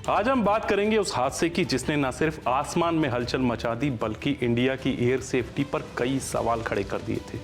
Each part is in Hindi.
आज हम बात करेंगे उस हादसे की जिसने न सिर्फ आसमान में हलचल मचा दी बल्कि इंडिया की एयर सेफ्टी पर कई सवाल खड़े कर दिए थे।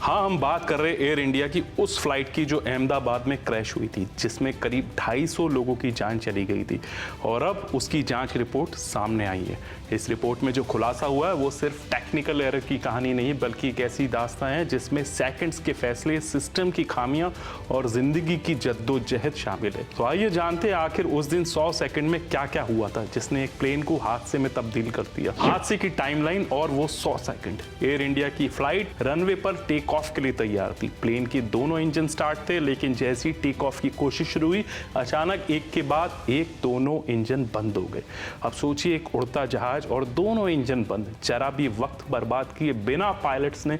हाँ, हम बात कर रहे एयर इंडिया की उस फ्लाइट की जो अहमदाबाद में क्रैश हुई थी, जिसमें करीब 250 लोगों की जान चली गई थी और अब उसकी जांच रिपोर्ट सामने आई है। इस रिपोर्ट में जो खुलासा हुआ है वो सिर्फ टेक्निकल एरर की कहानी नहीं बल्कि एक ऐसी दास्तां है जिसमें सेकंड्स के फैसले, सिस्टम की खामियां और जिंदगी की जद्दोजहद शामिल है। तो आइए जानते हैं आखिर उस दिन 100 सेकंड में क्या क्या हुआ था जिसने एक प्लेन को हादसे में तब्दील कर दिया। हादसे की टाइमलाइन और वो 100 सेकंड। एयर इंडिया की फ्लाइट रनवे पर टेक ऑफ के लिए तैयार थी। प्लेन के दोनों इंजन स्टार्ट थे, लेकिन जैसी टेक ऑफ की कोशिश शुरू हुई अचानक एक के बाद एक दोनों इंजन बंद हो गए। अब सोचिए, एक उड़ता जहाज और दोनों इंजन बंद। जरा भी वक्त बर्बाद किए बिना पायलट्स ने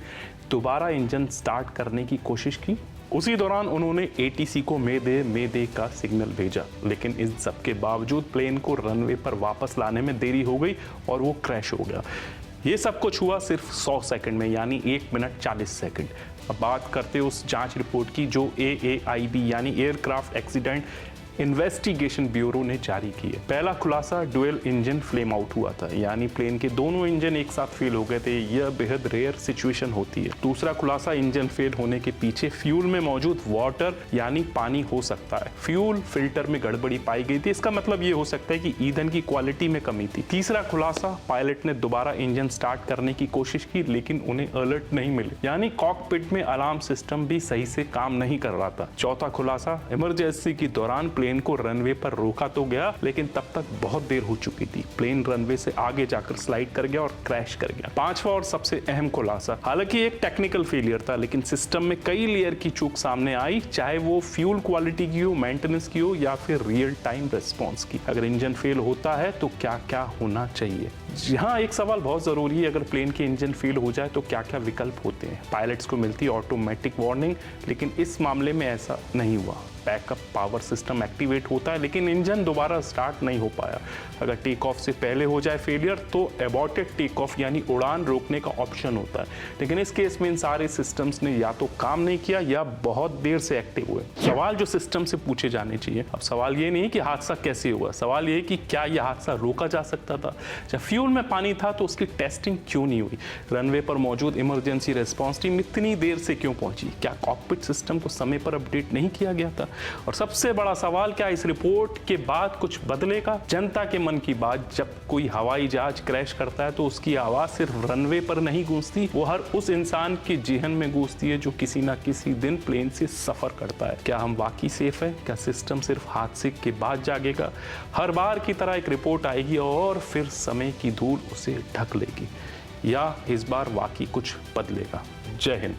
दोबारा इंजन स्टार्ट करने की कोशिश की। उसी दौरान उन्होंने एटीसी को मे दे का सिग्नल भेजा, लेकिन इन सब के बावजूद प्लेन को रनवे पर वापस लाने में देरी हो गई और वो क्रैश हो गया। ये सब कुछ हुआ सिर्फ 100 सेकंड में, यानी 1 मिनट 40 सेकंड। अब बात करते हैं उस जांच रिपोर्ट की जो AAIB यानी एयरक्राफ्ट एक्सीडेंट इन्वेस्टिगेशन ब्यूरो ने जारी की है। पहला खुलासा, डुअल इंजन फ्लेम आउट हुआ था, यानी प्लेन के दोनों इंजन एक साथ फेल हो गए थे। यह बेहद रेयर सिचुएशन होती है। दूसरा खुलासा, इंजन फेल होने के पीछे फ्यूल में मौजूद वाटर यानी पानी हो सकता है। फ्यूल फिल्टर में गड़बड़ी पाई गई थी, इसका मतलब ये हो सकता है कि ईंधन की क्वालिटी में कमी थी। तीसरा खुलासा, पायलट ने दोबारा इंजन स्टार्ट करने की कोशिश की लेकिन उन्हें अलर्ट नहीं मिले, यानी कॉकपिट में अलार्म सिस्टम भी सही से काम नहीं कर रहा था। चौथा खुलासा, इमरजेंसी के दौरान प्लेन को रनवे पर रोका तो गया लेकिन तब तक बहुत देर हो चुकी थी। प्लेन रनवे से आगे जाकर स्लाइड कर गया और क्रैश कर गया। पांचवा और सबसे अहम खुलासा, हालांकि एक टेक्निकल फेलियर था लेकिन सिस्टम में कई लेयर की चूक सामने आई, चाहे वो फ्यूल क्वालिटी की हो, मेंटेनेंस की हो या फिर रियल टाइम रिस्पॉन्स की। अगर इंजन फेल होता है तो क्या क्या होना चाहिए? यहाँ एक सवाल बहुत जरूरी है, अगर प्लेन के इंजन फेल हो जाए तो क्या क्या विकल्प होते हैं? पायलट्स को मिलती है ऑटोमेटिक वार्निंग, लेकिन इस मामले में ऐसा नहीं हुआ। बैकअप पावर सिस्टम एक्टिवेट होता है लेकिन इंजन दोबारा स्टार्ट नहीं हो पाया। अगर टेक ऑफ से पहले हो जाए फेलियर तो एबॉर्टेड टेक ऑफ यानी उड़ान रोकने का ऑप्शन होता है, लेकिन इस केस में इन सारे सिस्टम्स ने या तो काम नहीं किया या बहुत देर से एक्टिव हुए। सवाल जो सिस्टम से पूछे जाने चाहिए, अब सवाल ये नहीं कि हादसा कैसे हुआ, सवाल ये कि क्या यह हादसा रोका जा सकता था? जब फ्यूल में पानी था तो उसकी टेस्टिंग क्यों नहीं हुई? रनवे पर मौजूद इमरजेंसी रिस्पॉन्स टीम इतनी देर से क्यों पहुंची? क्या कॉकपिट सिस्टम को समय पर अपडेट नहीं किया गया था? और सबसे बड़ा सवाल, क्या इस रिपोर्ट के बाद कुछ बदलेगा? जनता के मन की बात, जब कोई हवाई जहाज क्रैश करता है तो उसकी आवाज सिर्फ रनवे पर नहीं गूंजती, वो हर उस इंसान के जेहन में गूंजती है जो किसी ना किसी दिन प्लेन से सफर करता है। क्या हम वाकई सेफ है? क्या सिस्टम सिर्फ हादसे के बाद जागेगा? हर बार की तरह एक रिपोर्ट आएगी और फिर समय की धूल उसे ढक लेगी, या इस बार वाकई कुछ बदलेगा? जय हिंद।